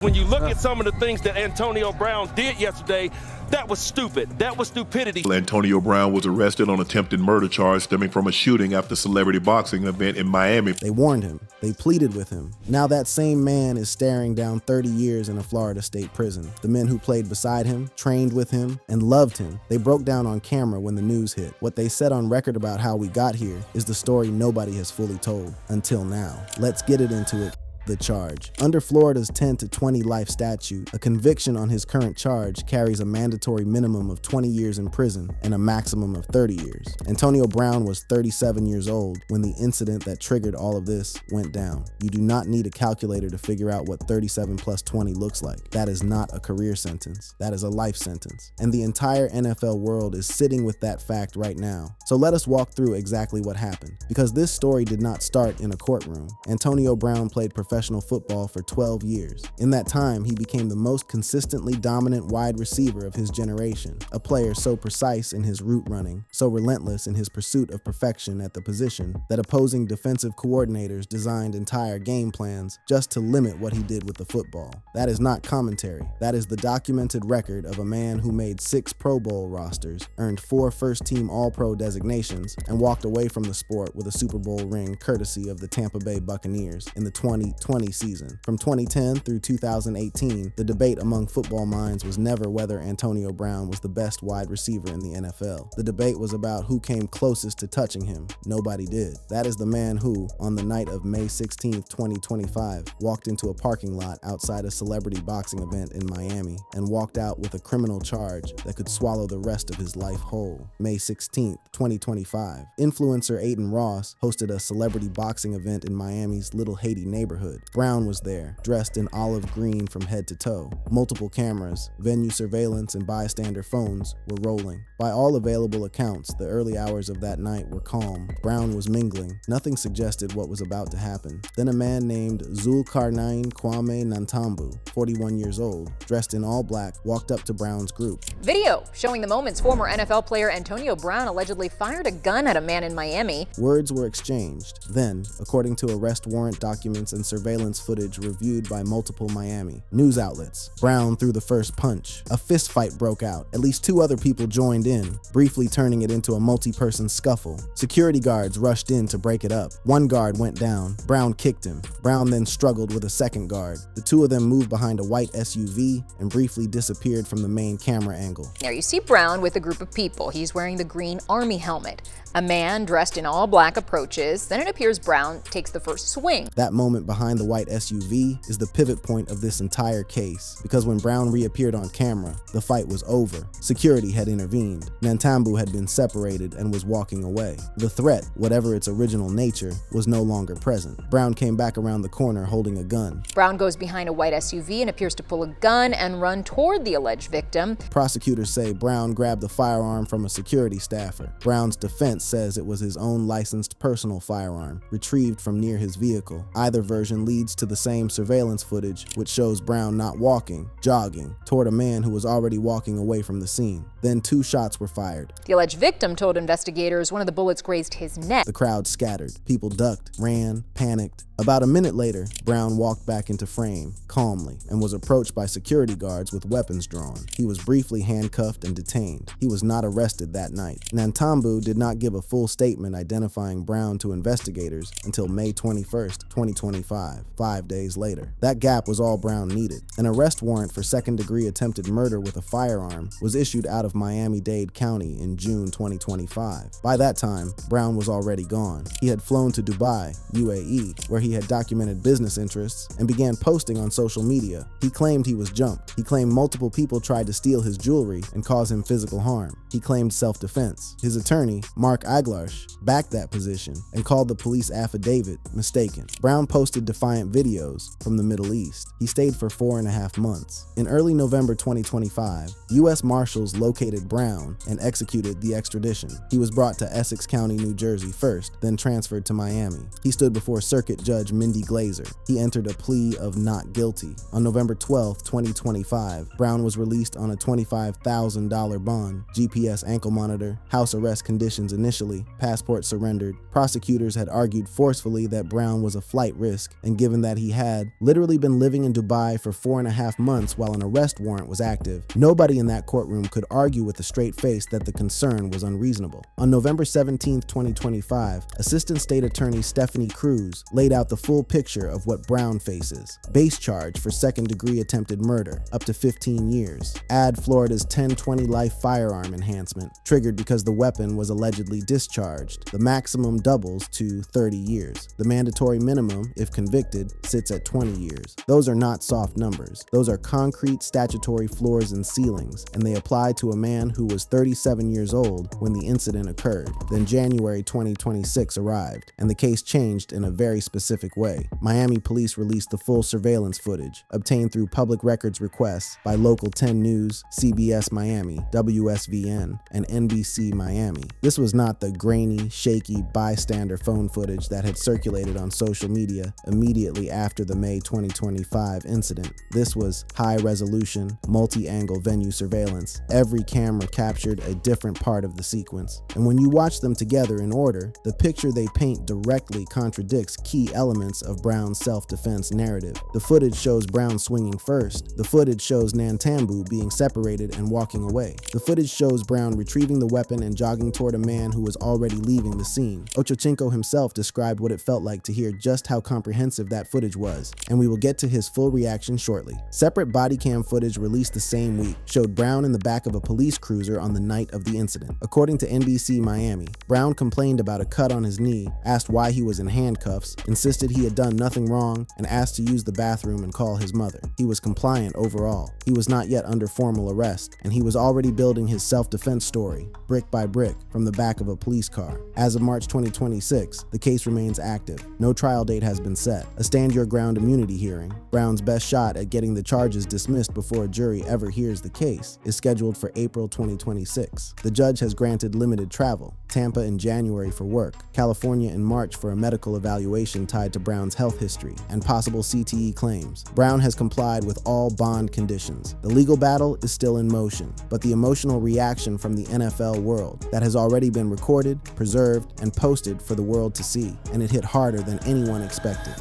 When you look at some of the things that Antonio Brown did yesterday, that was stupid. That was stupidity. Antonio Brown was arrested on attempted murder charge stemming from a shooting after a celebrity boxing event in Miami. They warned him. They pleaded with him. Now that same man is staring down 30 years in a Florida state prison. The men who played beside him, trained with him, and loved him, they broke down on camera when the news hit. What they said on record about how we got here is the story nobody has fully told until now. Let's get it into it. The charge. Under Florida's 10 to 20 life statute, a conviction on his current charge carries a mandatory minimum of 20 years in prison and a maximum of 30 years. Antonio Brown was 37 years old when the incident that triggered all of this went down. You do not need a calculator to figure out what 37 plus 20 looks like. That is not a career sentence. That is a life sentence. And the entire NFL world is sitting with that fact right now. So let us walk through exactly what happened. Because this story did not start in a courtroom. Antonio Brown played professional football for 12 years. In that time, he became the most consistently dominant wide receiver of his generation, a player so precise in his route running, so relentless in his pursuit of perfection at the position, that opposing defensive coordinators designed entire game plans just to limit what he did with the football. That is not commentary. That is the documented record of a man who made 6 Pro Bowl rosters, earned 4 first-team All-Pro designations, and walked away from the sport with a Super Bowl ring courtesy of the Tampa Bay Buccaneers in the 2020 season. From 2010 through 2018, the debate among football minds was never whether Antonio Brown was the best wide receiver in the NFL. The debate was about who came closest to touching him. Nobody did. That is the man who, on the night of May 16, 2025, walked into a parking lot outside a celebrity boxing event in Miami and walked out with a criminal charge that could swallow the rest of his life whole. May 16, 2025. Influencer Aiden Ross hosted a celebrity boxing event in Miami's Little Haiti neighborhood. Brown was there, dressed in olive green from head to toe. Multiple cameras, venue surveillance, and bystander phones were rolling. By all available accounts, the early hours of that night were calm. Brown was mingling. Nothing suggested what was about to happen. Then a man named Zulkarnain Kwame Nantambu, 41 years old, dressed in all black, walked up to Brown's group. Video showing the moments former NFL player Antonio Brown allegedly fired a gun at a man in Miami. Words were exchanged. Then, according to arrest warrant documents and surveillance footage reviewed by multiple Miami news outlets, Brown threw the first punch. A fist fight broke out. At least 2 other people joined in, briefly turning it into a multi-person scuffle. Security guards rushed in to break it up. One guard went down. Brown kicked him. Brown then struggled with a second guard. The 2 of them moved behind a white SUV and briefly disappeared from the main camera angle. There you see Brown with a group of people. He's wearing the green army helmet. A man dressed in all black approaches. Then it appears Brown takes the first swing. That moment behind the white SUV is the pivot point of this entire case, because when Brown reappeared on camera, the fight was over. Security had intervened. Nantambu had been separated and was walking away. The threat, whatever its original nature, was no longer present. Brown came back around the corner holding a gun. Brown goes behind a white SUV and appears to pull a gun and run toward the alleged victim. Prosecutors say Brown grabbed the firearm from a security staffer. Brown's defense says it was his own licensed personal firearm, retrieved from near his vehicle. Either version leads to the same surveillance footage, which shows Brown not walking, jogging, toward a man who was already walking away from the scene. Then 2 shots were fired. The alleged victim told investigators one of the bullets grazed his neck. The crowd scattered. People ducked, ran, panicked. About a minute later, Brown walked back into frame, calmly, and was approached by security guards with weapons drawn. He was briefly handcuffed and detained. He was not arrested that night. Nantambu did not give a full statement identifying Brown to investigators until May 21st, 2025, 5 days later. That gap was all Brown needed. An arrest warrant for second-degree attempted murder with a firearm was issued out of Miami-Dade County in June 2025. By that time, Brown was already gone. He had flown to Dubai, UAE, where he had documented business interests and began posting on social media. He claimed he was jumped. He claimed multiple people tried to steal his jewelry and cause him physical harm. He claimed self-defense. His attorney, Mark Aglarsh, backed that position and called the police affidavit mistaken. Brown posted defiant videos from the Middle East. He stayed for 4.5 months. In early November 2025, U.S. Marshals located Brown and executed the extradition. He was brought to Essex County, New Jersey first, then transferred to Miami. He stood before Circuit Judge Judge Mindy Glazer. He entered a plea of not guilty. On November 12, 2025, Brown was released on a $25,000 bond, GPS ankle monitor, house arrest conditions initially, passport surrendered. Prosecutors had argued forcefully that Brown was a flight risk, and given that he had literally been living in Dubai for 4.5 months while an arrest warrant was active, nobody in that courtroom could argue with a straight face that the concern was unreasonable. On November 17, 2025, Assistant State Attorney Stephanie Cruz laid out the full picture of what Brown faces. Base charge for second-degree attempted murder, up to 15 years. Add Florida's 10-20 life firearm enhancement, triggered because the weapon was allegedly discharged. The maximum doubles to 30 years. The mandatory minimum, if convicted, sits at 20 years. Those are not soft numbers. Those are concrete statutory floors and ceilings, and they apply to a man who was 37 years old when the incident occurred. Then January 2026 arrived, and the case changed in a very specific way. Miami police released the full surveillance footage, obtained through public records requests by Local 10 News, CBS Miami, WSVN, and NBC Miami. This was not the grainy, shaky bystander phone footage that had circulated on social media immediately after the May 2025 incident. This was high-resolution, multi-angle venue surveillance. Every camera captured a different part of the sequence. And when you watch them together in order, the picture they paint directly contradicts key elements of Brown's self-defense narrative. The footage shows Brown swinging first. The footage shows Nantambu being separated and walking away. The footage shows Brown retrieving the weapon and jogging toward a man who was already leaving the scene. Ochochenko himself described what it felt like to hear just how comprehensive that footage was, and we will get to his full reaction shortly. Separate body cam footage released the same week showed Brown in the back of a police cruiser on the night of the incident. According to NBC Miami, Brown complained about a cut on his knee, asked why he was in handcuffs, insisted he had done nothing wrong, and asked to use the bathroom and call his mother. He was compliant overall. He was not yet under formal arrest, and he was already building his self-defense story, brick by brick, from the back of a police car. As of March 2026, the case remains active. No trial date has been set. A stand-your-ground immunity hearing, Brown's best shot at getting the charges dismissed before a jury ever hears the case, is scheduled for April 2026. The judge has granted limited travel, Tampa in January for work, California in March for a medical evaluation tied to Brown's health history and possible CTE claims. Brown has complied with all bond conditions. The legal battle is still in motion, but the emotional reaction from the NFL world that has already been recorded, preserved, and posted for the world to see, and it hit harder than anyone expected.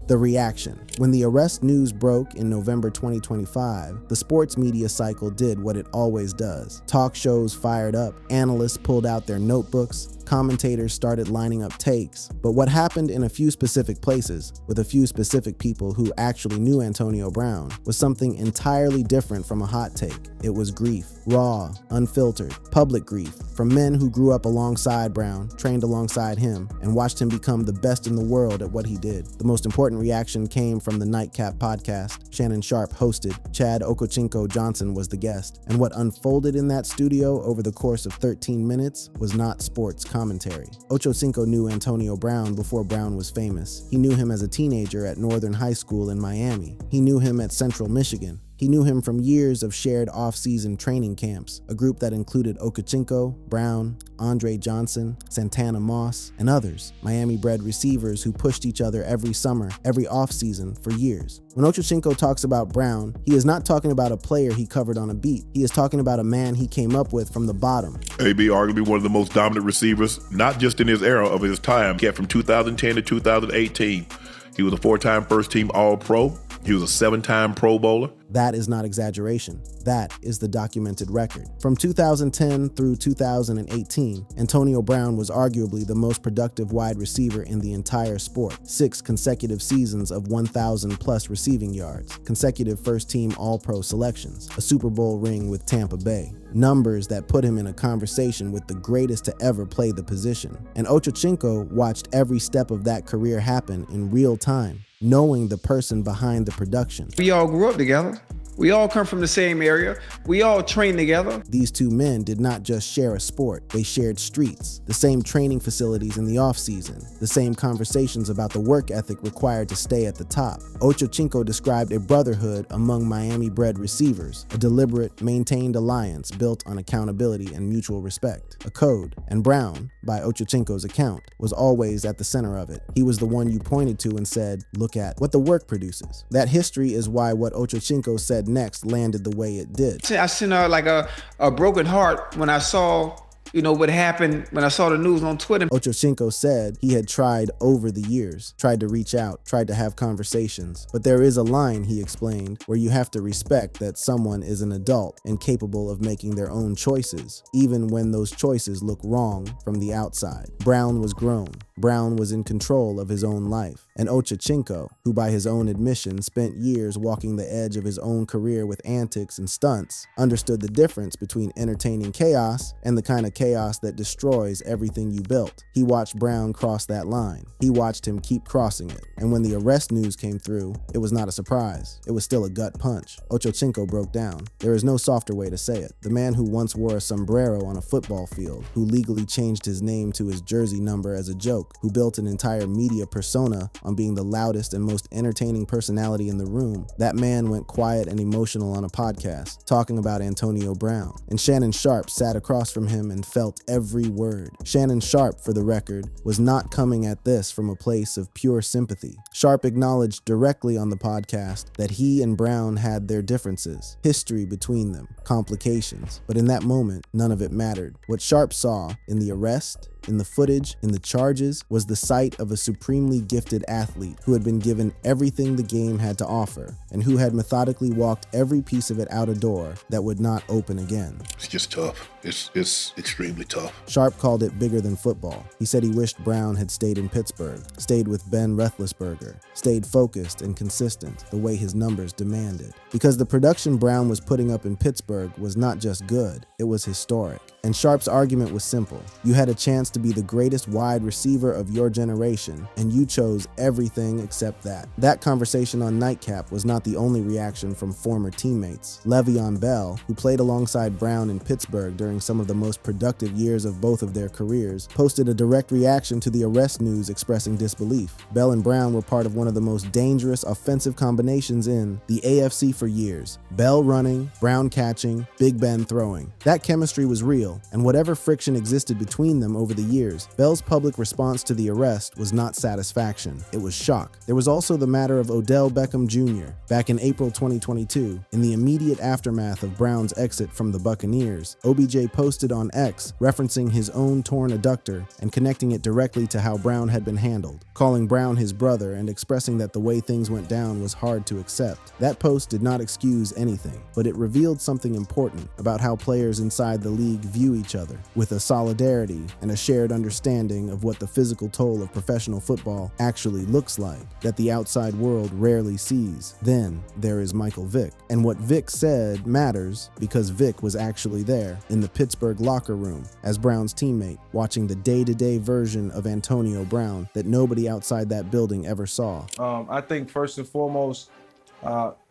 The reaction. When the arrest news broke in November 2025, the sports media cycle did what it always does. Talk shows fired up, analysts pulled out their notebooks, commentators started lining up takes. But what happened in a few specific places, with a few specific people who actually knew Antonio Brown, was something entirely different from a hot take. It was grief. Raw, unfiltered, public grief from men who grew up alongside Brown, trained alongside him, and watched him become the best in the world at what he did. The most important reaction came from the Nightcap podcast. Shannon Sharp hosted. Chad Okochinko Johnson was the guest. And what unfolded in that studio over the course of 13 minutes was not sports commentary. Ochocinco knew Antonio Brown before Brown was famous. He knew him as a teenager at Northern High School in Miami. He knew him at Central Michigan. He knew him from years of shared off-season training camps, a group that included Okochinko, Brown, Andre Johnson, Santana Moss, and others, Miami-bred receivers who pushed each other every summer, every off-season for years. When Ochochinko talks about Brown, he is not talking about a player he covered on a beat. He is talking about a man he came up with from the bottom. AB arguably one of the most dominant receivers, not just in his era, of his time. Kept from 2010 to 2018. He was a 4-time first-team All-Pro. He was a 7-time Pro Bowler. That is not exaggeration. That is the documented record. From 2010 through 2018, Antonio Brown was arguably the most productive wide receiver in the entire sport. 6 consecutive seasons of 1,000-plus receiving yards, consecutive first-team All-Pro selections, a Super Bowl ring with Tampa Bay. Numbers that put him in a conversation with the greatest to ever play the position. And Ochochinko watched every step of that career happen in real time, knowing the person behind the production. We all grew up together. We all come from the same area. We all train together. These two men did not just share a sport, they shared streets, the same training facilities in the off-season, the same conversations about the work ethic required to stay at the top. Ochocinco described a brotherhood among Miami-bred receivers, a deliberate, maintained alliance built on accountability and mutual respect, a code, and Brown, by Ochocinco's account, was always at the center of it. He was the one you pointed to and said, look at what the work produces. That history is why what Ochocinco said next landed the way it did. I sent like a broken heart when I saw, what happened when I saw the news on Twitter. Ochocinco said he had tried over the years, tried to reach out, tried to have conversations. But there is a line, he explained, where you have to respect that someone is an adult and capable of making their own choices, even when those choices look wrong from the outside. Brown was grown. Brown was in control of his own life. And Ochocinco, who by his own admission spent years walking the edge of his own career with antics and stunts, understood the difference between entertaining chaos and the kind of chaos that destroys everything you built. He watched Brown cross that line. He watched him keep crossing it. And when the arrest news came through, it was not a surprise. It was still a gut punch. Ochocinco broke down. There is no softer way to say it. The man who once wore a sombrero on a football field, who legally changed his name to his jersey number as a joke, who built an entire media persona on being the loudest and most entertaining personality in the room, that man went quiet and emotional on a podcast, talking about Antonio Brown. And Shannon Sharpe sat across from him and felt every word. Shannon Sharpe, for the record, was not coming at this from a place of pure sympathy. Sharpe acknowledged directly on the podcast that he and Brown had their differences, history between them, complications. But in that moment, none of it mattered. What Sharpe saw in the arrest, in the footage, in the charges, was the sight of a supremely gifted athlete who had been given everything the game had to offer and who had methodically walked every piece of it out a door that would not open again. It's just tough. It's extremely tough. Sharpe called it bigger than football. He said he wished Brown had stayed in Pittsburgh, stayed with Ben Roethlisberger, stayed focused and consistent the way his numbers demanded. Because the production Brown was putting up in Pittsburgh was not just good, it was historic. And Sharpe's argument was simple. You had a chance to be the greatest wide receiver of your generation, and you chose everything except that. That conversation on Nightcap was not the only reaction from former teammates. Le'Veon Bell, who played alongside Brown in Pittsburgh during some of the most productive years of both of their careers, posted a direct reaction to the arrest news expressing disbelief. Bell and Brown were part of one of the most dangerous offensive combinations in the AFC for years. Bell running, Brown catching, Big Ben throwing. That chemistry was real, and whatever friction existed between them over the years, Bell's public response to the arrest was not satisfaction. It was shock. There was also the matter of Odell Beckham Jr. Back in April 2022, in the immediate aftermath of Brown's exit from the Buccaneers, OBJ posted on X referencing his own torn adductor and connecting it directly to how Brown had been handled, calling Brown his brother and expressing that the way things went down was hard to accept. That post did not excuse anything, but it revealed something important about how players inside the league view each other, with a solidarity and a shared understanding of what the physical toll of professional football actually looks like that the outside world rarely sees. Then there is Michael Vick. And what Vick said matters because Vick was actually there in the Pittsburgh locker room as Brown's teammate, watching the day-to-day version of Antonio Brown that nobody outside that building ever saw. I think first and foremost,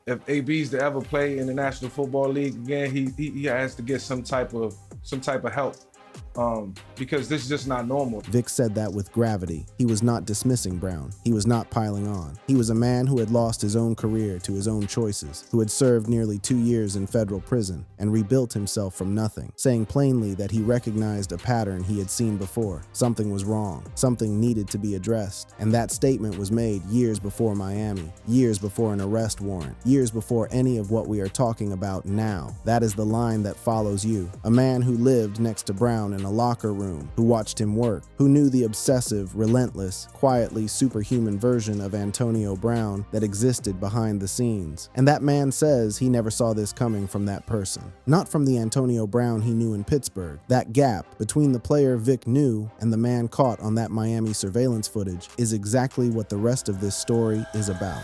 if AB's to ever play in the National Football League again, he has to get some type of help. Because this is just not normal. Vick said that with gravity. He was not dismissing Brown. He was not piling on. He was a man who had lost his own career to his own choices, who had served nearly 2 years in federal prison and rebuilt himself from nothing, saying plainly that he recognized a pattern he had seen before. Something was wrong. Something needed to be addressed. And that statement was made years before Miami, years before an arrest warrant, years before any of what we are talking about now. That is the line that follows you. A man who lived next to Brown in a locker room, who watched him work, who knew the obsessive, relentless, quietly superhuman version of Antonio Brown that existed behind the scenes. And that man says he never saw this coming from that person. Not from the Antonio Brown he knew in Pittsburgh. That gap between the player Vick knew and the man caught on that Miami surveillance footage is exactly what the rest of this story is about.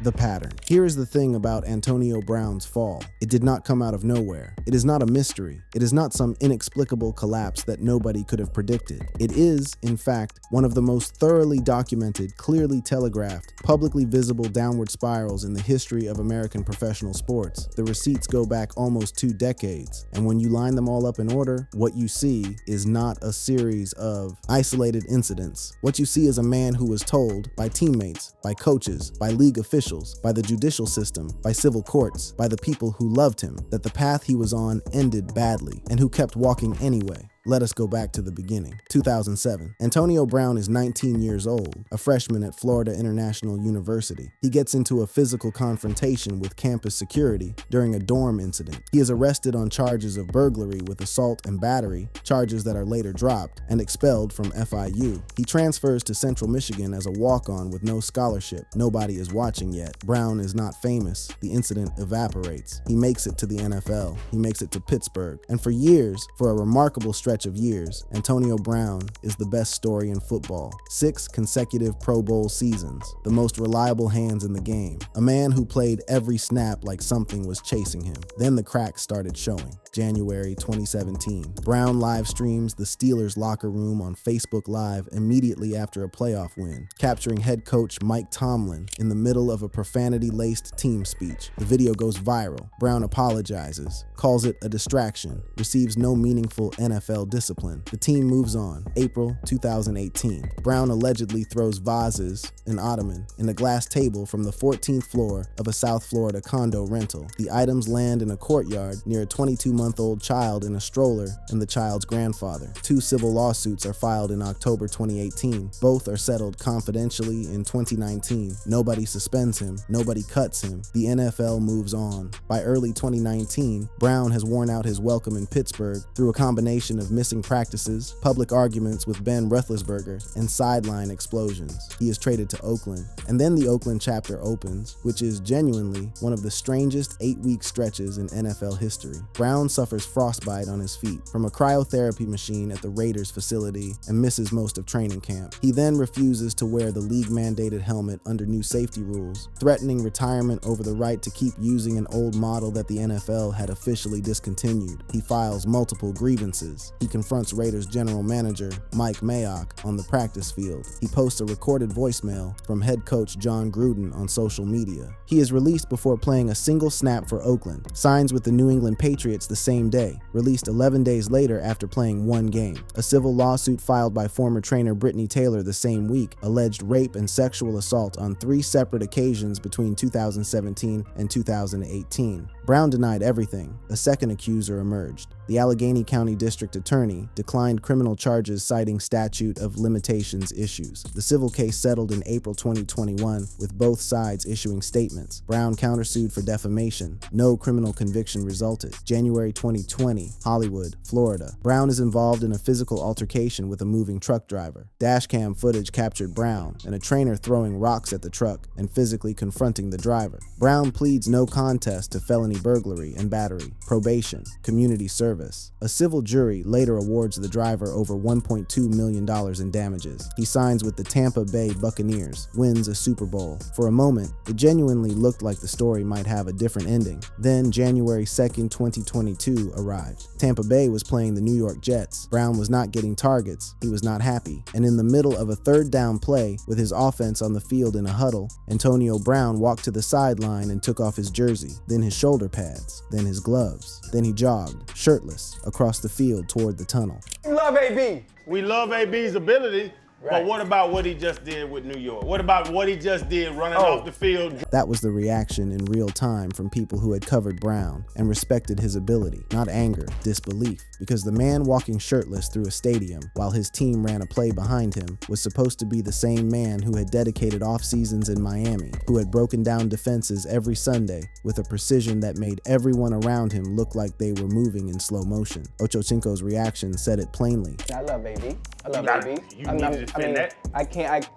the pattern. Here is the thing about Antonio Brown's fall. It did not come out of nowhere. It is not a mystery. It is not some inexplicable collapse that nobody could have predicted. It is, in fact, one of the most thoroughly documented, clearly telegraphed, publicly visible downward spirals in the history of American professional sports. The receipts go back almost 2 decades, and when you line them all up in order, what you see is not a series of isolated incidents. What you see is a man who was told by teammates, by coaches, by league officials, by the judicial system, by civil courts, by the people who loved him, that the path he was on ended badly, and who kept walking anyway. Let us go back to the beginning. 2007. Antonio Brown is 19 years old, a freshman at Florida International University. He gets into a physical confrontation with campus security during a dorm incident. He is arrested on charges of burglary with assault and battery, charges that are later dropped, and expelled from FIU. He transfers to Central Michigan as a walk-on with no scholarship. Nobody is watching yet. Brown is not famous. The incident evaporates. He makes it to the NFL. He makes it to Pittsburgh. And for years, for a remarkable stretch of years, Antonio Brown is the best story in football. 6 consecutive Pro Bowl seasons, the most reliable hands in the game. A man who played every snap like something was chasing him. Then the cracks started showing. January 2017. Brown live streams the Steelers locker room on Facebook Live immediately after a playoff win, capturing head coach Mike Tomlin in the middle of a profanity-laced team speech. The video goes viral. Brown apologizes, calls it a distraction, receives no meaningful NFL discipline. The team moves on. April 2018. Brown allegedly throws vases, an ottoman, and a glass table from the 14th floor of a South Florida condo rental. The items land in a courtyard near a 22-month-old child in a stroller and the child's grandfather. 2 civil lawsuits are filed in October 2018. Both are settled confidentially in 2019. Nobody suspends him. Nobody cuts him. The NFL moves on. By early 2019, Brown has worn out his welcome in Pittsburgh through a combination of missing practices, public arguments with Ben Roethlisberger, and sideline explosions. He is traded to Oakland, and then the Oakland chapter opens, which is genuinely one of the strangest 8-week stretches in NFL history. Brown suffers frostbite on his feet from a cryotherapy machine at the Raiders facility and misses most of training camp. He then refuses to wear the league-mandated helmet under new safety rules, threatening retirement over the right to keep using an old model that the NFL had officially discontinued. He files multiple grievances. He confronts Raiders general manager Mike Mayock on the practice field. He posts a recorded voicemail from head coach John Gruden on social media. He is released before playing a single snap for Oakland, signs with the New England Patriots the same day, released 11 days later after playing 1 game. A civil lawsuit filed by former trainer Brittany Taylor the same week alleged rape and sexual assault on 3 separate occasions between 2017 and 2018. Brown denied everything. A second accuser emerged. The Allegheny County District Attorney declined criminal charges citing statute of limitations issues. The civil case settled in April 2021, with both sides issuing statements. Brown countersued for defamation. No criminal conviction resulted. January 2020, Hollywood, Florida. Brown is involved in a physical altercation with a moving truck driver. Dashcam footage captured Brown and a trainer throwing rocks at the truck and physically confronting the driver. Brown pleads no contest to felony burglary and battery, probation, community service. A civil jury later awards the driver over $1.2 million in damages. He signs with the Tampa Bay Buccaneers, wins a Super Bowl. For a moment, it genuinely looked like the story might have a different ending. Then January 2nd, 2022 arrived. Tampa Bay was playing the New York Jets. Brown was not getting targets. He was not happy. And in the middle of a 3rd down play, with his offense on the field in a huddle, Antonio Brown walked to the sideline and took off his jersey, then his shoulder pads, then his gloves. Then he jogged, shirtless, across the field toward the tunnel. We love AB. We love AB's ability, right. But what about what he just did with New York? What about what he just did running off the field? That was the reaction in real time from people who had covered Brown and respected his ability, not anger, disbelief, because the man walking shirtless through a stadium while his team ran a play behind him was supposed to be the same man who had dedicated off seasons in Miami, who had broken down defenses every Sunday with a precision that made everyone around him look like they were moving in slow motion. Ocho Cinco's reaction said it plainly. I love AB. I love Nah, AB. you need to defend that. I can't.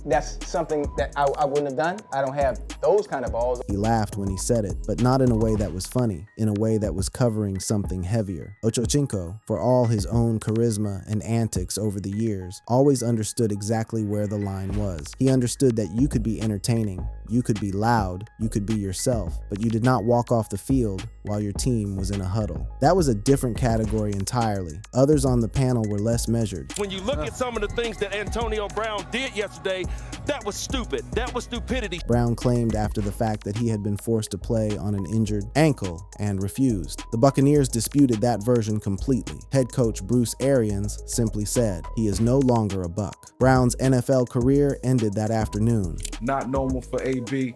that's something that I wouldn't have done. I don't have those kind of balls. He laughed when he said it, but not in a way that was funny, in a way that was covering something heavier. Ocho, for all his own charisma and antics over the years, always understood exactly where the line was. He understood that you could be entertaining, you could be loud, you could be yourself, but you did not walk off the field while your team was in a huddle. That was a different category entirely. Others on the panel were less measured. When you look at some of the things that Antonio Brown did yesterday, that was stupid. That was stupidity. Brown claimed after the fact that he had been forced to play on an injured ankle and refused. The Buccaneers disputed that version completely. Head coach Bruce Arians simply said, he is no longer a Buck. Brown's NFL career ended that afternoon. Not normal for AB.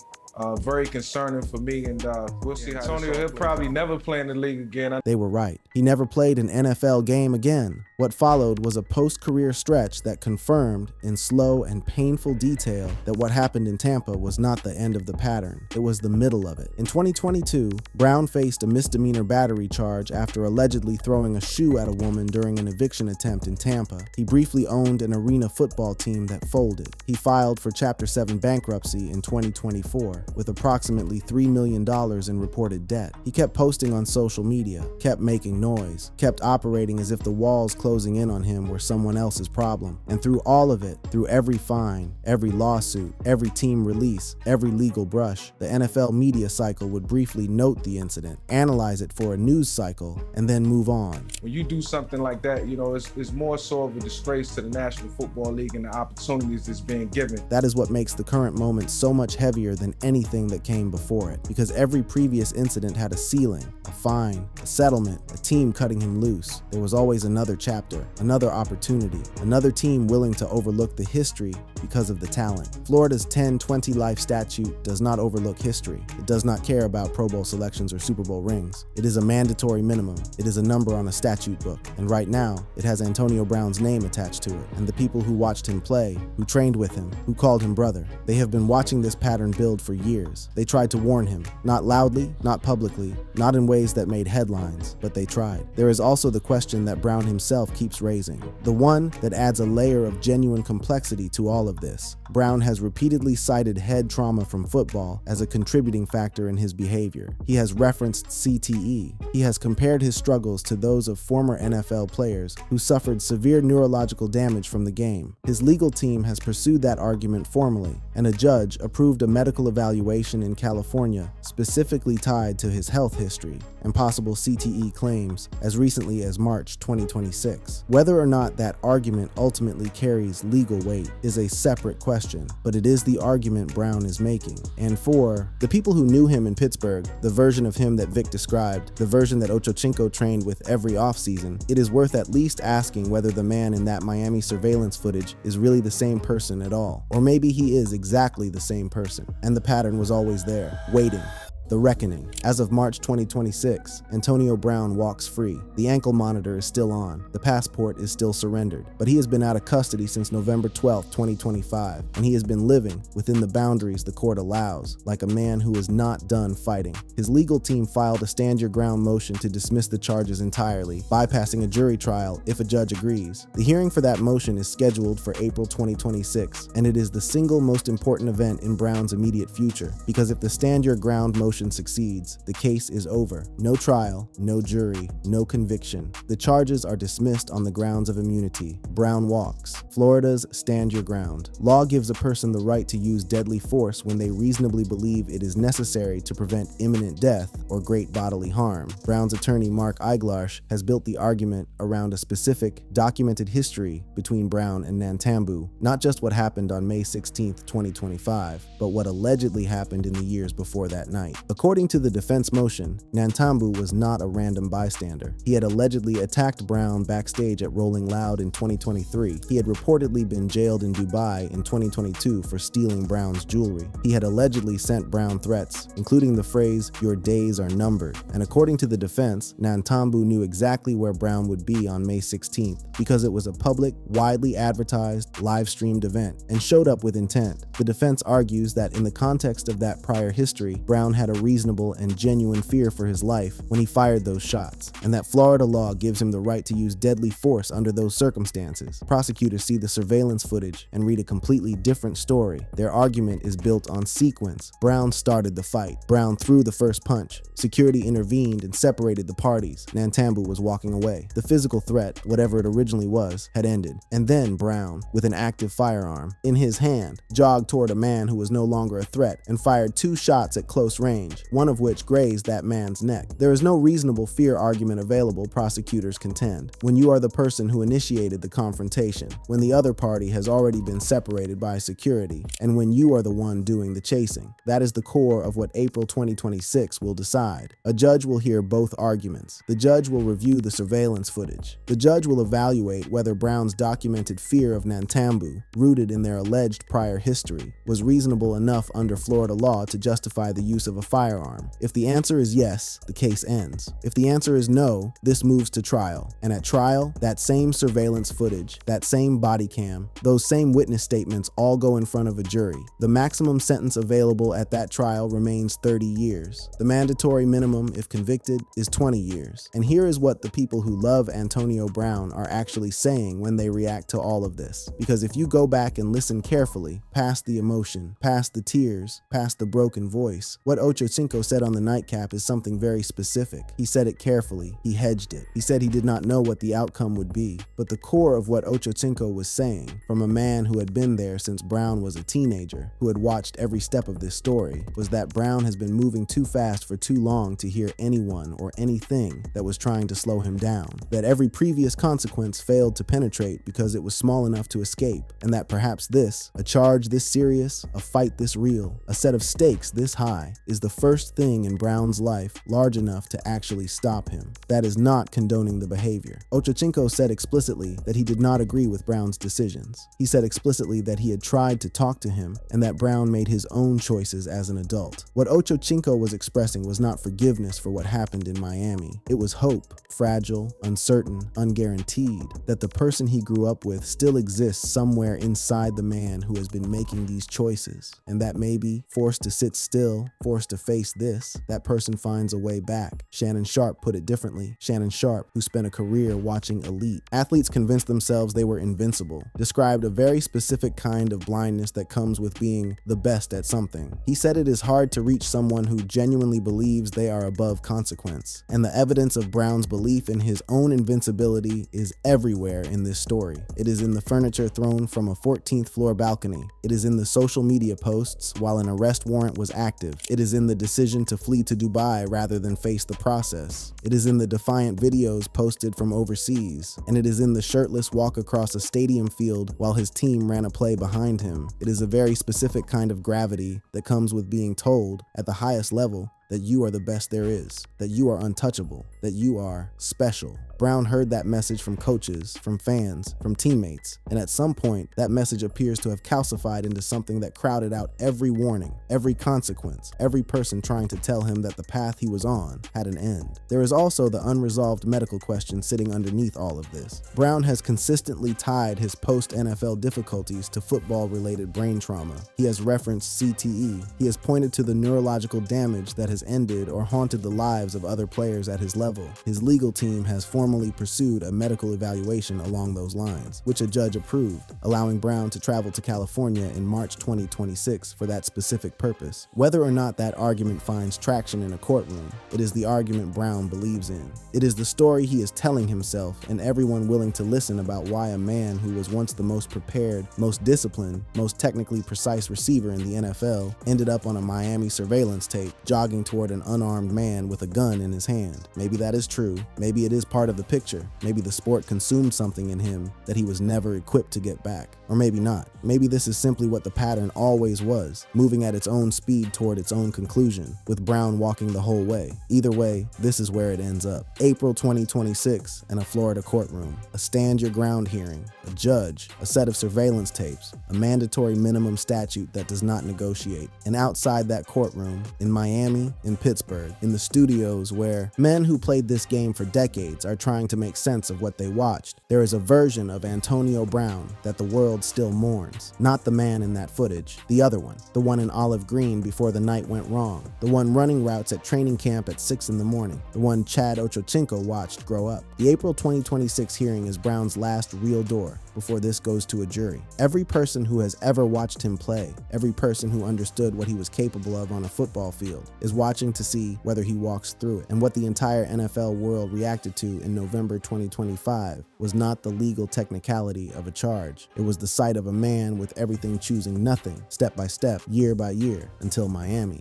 Very concerning for me, and we'll see how Antonio, he'll probably never play in the league again. They were right. He never played an NFL game again. What followed was a post-career stretch that confirmed in slow and painful detail that what happened in Tampa was not the end of the pattern. It was the middle of it. In 2022, Brown faced a misdemeanor battery charge after allegedly throwing a shoe at a woman during an eviction attempt in Tampa. He briefly owned an arena football team that folded. He filed for Chapter 7 bankruptcy in 2024 with approximately $3 million in reported debt. He kept posting on social media, kept making noise, kept operating as if the walls closing in on him were someone else's problem. And through all of it, through every fine, every lawsuit, every team release, every legal brush, the NFL media cycle would briefly note the incident, analyze it for a news cycle, and then move on. When you do something like that, you know, it's more so of a disgrace to the National Football League and the opportunities that's being given. That is what makes the current moment so much heavier than anything that came before it, because every previous incident had a ceiling, a fine, a settlement, a team cutting him loose. There was always another chapter, another opportunity, another team willing to overlook the history because of the talent. Florida's 10-20 life statute does not overlook history. It does not care about Pro Bowl selections or Super Bowl rings. It is a mandatory minimum. It is a number on a statute book. And right now, it has Antonio Brown's name attached to it, and the people who watched him play, who trained with him, who called him brother. They have been watching this pattern build for years. They tried to warn him, not loudly, not publicly, not in ways that made headlines, but they tried. There is also the question that Brown himself keeps raising, the one that adds a layer of genuine complexity to all of this. Brown has repeatedly cited head trauma from football as a contributing factor in his behavior. He has referenced CTE. He has compared his struggles to those of former NFL players who suffered severe neurological damage from the game. His legal team has pursued that argument formally, and a judge approved a medical evaluation in California specifically tied to his health history and possible CTE claims as recently as March 2026. Whether or not that argument ultimately carries legal weight is a separate question, but it is the argument Brown is making. And for the people who knew him in Pittsburgh, the version of him that Vic described, the version that Ocho trained with every offseason, it is worth at least asking whether the man in that Miami surveillance footage is really the same person at all. Or maybe he is exactly the same person, and the pattern was always there, waiting. The reckoning. As of March 2026, Antonio Brown walks free. The ankle monitor is still on. The passport is still surrendered. But he has been out of custody since November 12, 2025, and he has been living within the boundaries the court allows, like a man who is not done fighting. His legal team filed a stand your ground motion to dismiss the charges entirely, bypassing a jury trial if a judge agrees. The hearing for that motion is scheduled for April 2026, and it is the single most important event in Brown's immediate future, because if the stand your ground motion succeeds, the case is over. No trial, no jury, no conviction. The charges are dismissed on the grounds of immunity. Brown walks. Florida's stand your ground. Law gives a person the right to use deadly force when they reasonably believe it is necessary to prevent imminent death or great bodily harm. Brown's attorney Mark Eiglarsh has built the argument around a specific, documented history between Brown and Nantambu, not just what happened on May 16, 2025, but what allegedly happened in the years before that night. According to the defense motion, Nantambu was not a random bystander. He had allegedly attacked Brown backstage at Rolling Loud in 2023. He had reportedly been jailed in Dubai in 2022 for stealing Brown's jewelry. He had allegedly sent Brown threats, including the phrase, "Your days are numbered." And according to the defense, Nantambu knew exactly where Brown would be on May 16th because it was a public, widely advertised, live-streamed event and showed up with intent. The defense argues that in the context of that prior history, Brown had had a reasonable and genuine fear for his life when he fired those shots, and that Florida law gives him the right to use deadly force under those circumstances. Prosecutors see the surveillance footage and read a completely different story. Their argument is built on sequence. Brown started the fight. Brown threw the first punch. Security intervened and separated the parties. Nantambu was walking away. The physical threat, whatever it originally was, had ended. And then Brown, with an active firearm in his hand, jogged toward a man who was no longer a threat and fired 2 shots at close range, one of which grazed that man's neck. There is no reasonable fear argument available, prosecutors contend, when you are the person who initiated the confrontation, when the other party has already been separated by security, and when you are the one doing the chasing. That is the core of what April 2026 will decide. A judge will hear both arguments. The judge will review the surveillance footage. The judge will evaluate whether Brown's documented fear of Nantambu, rooted in their alleged prior history, was reasonable enough under Florida law to justify the use of a firearm. If the answer is yes, the case ends. If the answer is no, this moves to trial. And at trial, that same surveillance footage, that same body cam, those same witness statements all go in front of a jury. The maximum sentence available at that trial remains 30 years. The mandatory minimum, if convicted, is 20 years. And here is what the people who love Antonio Brown are actually saying when they react to all of this. Because if you go back and listen carefully, past the emotion, past the tears, past the broken voice, what Ochocinco said on the nightcap is something very specific. He said it carefully. He hedged it. He said he did not know what the outcome would be. But the core of what Ochocinco was saying, from a man who had been there since Brown was a teenager, who had watched every step of this story, was that Brown has been moving too fast for too long to hear anyone or anything that was trying to slow him down. That every previous consequence failed to penetrate because it was small enough to escape, and that perhaps this, a charge this serious, a fight this real, a set of stakes this high, is the first thing in Brown's life large enough to actually stop him. That is not condoning the behavior. Ochocinco said explicitly that he did not agree with Brown's decisions. He said explicitly that he had tried to talk to him and that Brown made his own choices as an adult. What Ochocinco was expressing was not forgiveness for what happened in Miami. It was hope, fragile, uncertain, unguaranteed, that the person he grew up with still exists somewhere inside the man who has been making these choices, and that maybe, forced to sit still, forced to face this, that person finds a way back. Shannon Sharpe put it differently. Shannon Sharpe, who spent a career watching elite athletes convince themselves they were invincible, described a very specific kind of blindness that comes with being the best at something. He said it is hard to reach someone who genuinely believes they are above consequence, and the evidence of Brown's belief in his own invincibility is everywhere in this story. It is in the furniture thrown from a 14th floor balcony. It is in the social media posts while an arrest warrant was active. It is in the decision to flee to Dubai rather than face the process. It is in the defiant videos posted from overseas, and it is in the shirtless walk across a stadium field while his team ran a play behind him. It is a very specific kind of gravity that comes with being told, at the highest level, that you are the best there is, that you are untouchable, that you are special. Brown heard that message from coaches, from fans, from teammates, and at some point, that message appears to have calcified into something that crowded out every warning, every consequence, every person trying to tell him that the path he was on had an end. There is also the unresolved medical question sitting underneath all of this. Brown has consistently tied his post-NFL difficulties to football-related brain trauma. He has referenced CTE. He has pointed to the neurological damage that has ended or haunted the lives of other players at his level. His legal team has formally pursued a medical evaluation along those lines, which a judge approved, allowing Brown to travel to California in March 2026 for that specific purpose. Whether or not that argument finds traction in a courtroom, it is the argument Brown believes in. It is the story he is telling himself and everyone willing to listen about why a man who was once the most prepared, most disciplined, most technically precise receiver in the NFL ended up on a Miami surveillance tape, jogging toward an unarmed man with a gun in his hand. Maybe that is true. Maybe it is part of the picture. Maybe the sport consumed something in him that he was never equipped to get back. Or maybe not. Maybe this is simply what the pattern always was, moving at its own speed toward its own conclusion, with Brown walking the whole way. Either way, this is where it ends up. April 2026 in a Florida courtroom. A stand your ground hearing. A judge. A set of surveillance tapes. A mandatory minimum statute that does not negotiate. And outside that courtroom, in Miami, in Pittsburgh, in the studios where men who played this game for decades are trying to make sense of what they watched. There is a version of Antonio Brown that the world still mourns. Not the man in that footage, the other one, the one in olive green before the night went wrong, the one running routes at training camp at 6 in the morning, the one Chad Ochocinco watched grow up. The April 2026 hearing is Brown's last real door before this goes to a jury. Every person who has ever watched him play, every person who understood what he was capable of on a football field, is watching to see whether he walks through it. And what the entire NFL world reacted to in November 2025 was not the legal technicality of a charge. It was the sight of a man with everything choosing nothing, step by step, year by year, until Miami.